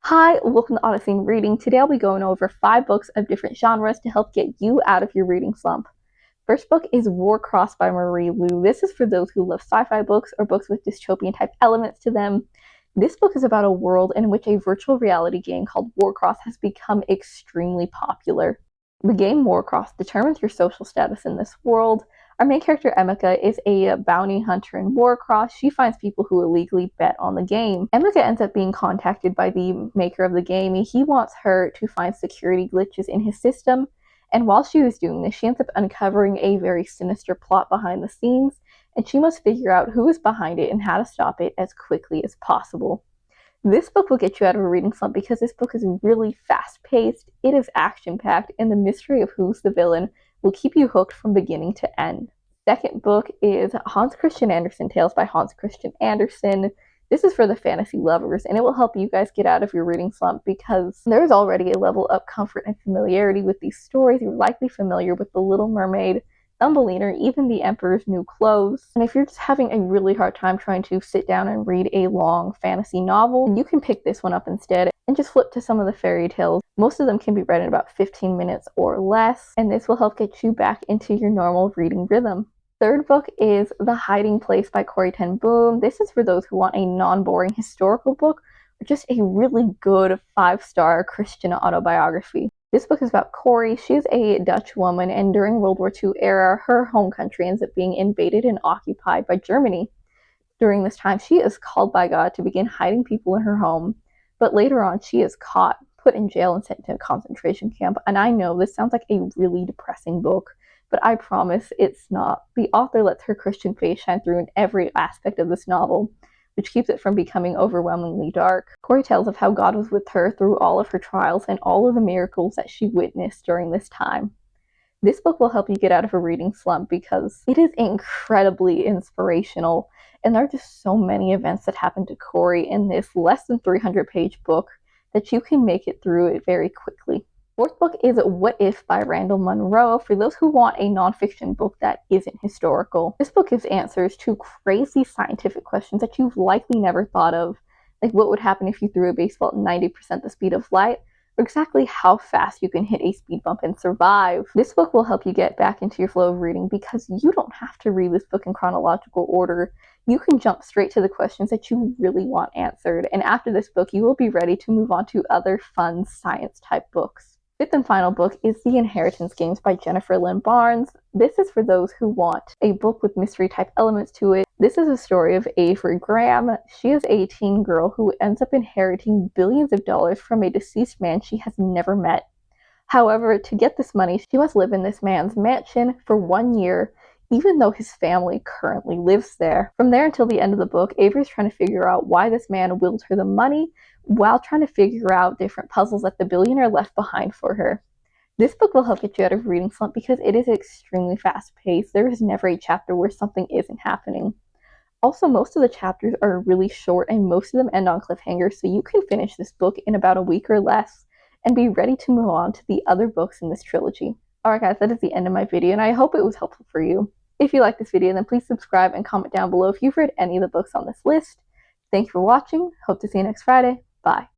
Hi, welcome to Odyssey Reading. Today I'll be going over 5 books of different genres to help get you out of your reading slump. First book is Warcross by Marie Lu. This is for those who love sci-fi books or books with dystopian type elements to them. This book is about a world in which a virtual reality game called Warcross has become extremely popular. The game Warcross determines your social status in this world. Our main character, Emika, is a bounty hunter in Warcross. She finds people who illegally bet on the game. Emika ends up being contacted by the maker of the game. He wants her to find security glitches in his system. And while she was doing this, she ends up uncovering a very sinister plot behind the scenes, and she must figure out who is behind it and how to stop it as quickly as possible. This book will get you out of a reading slump because this book is really fast-paced, it is action-packed, and the mystery of who's the villain will keep you hooked from beginning to end. Second book is Hans Christian Andersen Tales by Hans Christian Andersen. This is for the fantasy lovers, and it will help you guys get out of your reading slump because there is already a level of comfort and familiarity with these stories. You're likely familiar with The Little Mermaid, Thumbelina, even The Emperor's New Clothes. And if you're just having a really hard time trying to sit down and read a long fantasy novel, you can pick this one up instead and just flip to some of the fairy tales. Most of them can be read in about 15 minutes or less, and this will help get you back into your normal reading rhythm. Third book is The Hiding Place by Corrie ten Boom. This is for those who want a non-boring historical book or just a really good 5-star Christian autobiography. This book is about Corrie. She's a Dutch woman, and during World War II era, her home country ends up being invaded and occupied by Germany. During this time, she is called by God to begin hiding people in her home, but later on, she is caught, put in jail, and sent to a concentration camp. And I know this sounds like a really depressing book, but I promise it's not. The author lets her Christian faith shine through in every aspect of this novel, which keeps it from becoming overwhelmingly dark. Corrie tells of how God was with her through all of her trials and all of the miracles that she witnessed during this time. This book will help you get out of a reading slump because it is incredibly inspirational, and there are just so many events that happen to Corrie in this less than 300-page book that you can make it through it very quickly. Fourth book is What If by Randall Munroe, for those who want a nonfiction book that isn't historical. This book gives answers to crazy scientific questions that you've likely never thought of, like what would happen if you threw a baseball at 90% the speed of light, or exactly how fast you can hit a speed bump and survive. This book will help you get back into your flow of reading because you don't have to read this book in chronological order. You can jump straight to the questions that you really want answered, and after this book, you will be ready to move on to other fun science-type books. Fifth and final book is The Inheritance Games by Jennifer Lynn Barnes. This is for those who want a book with mystery-type elements to it. This is a story of Avery Graham. She is a teen girl who ends up inheriting billions of dollars from a deceased man she has never met. However, to get this money, she must live in this man's mansion for 1 year, even though his family currently lives there. From there until the end of the book, Avery's trying to figure out why this man willed her the money, while trying to figure out different puzzles that the billionaire left behind for her. This book will help get you out of reading slump because it is extremely fast-paced. There is never a chapter where something isn't happening. Also, most of the chapters are really short and most of them end on cliffhangers, so you can finish this book in about a week or less and be ready to move on to the other books in this trilogy. Alright guys, that is the end of my video, and I hope it was helpful for you. If you like this video, then please subscribe and comment down below if you've read any of the books on this list. Thank you for watching. Hope to see you next Friday. Bye.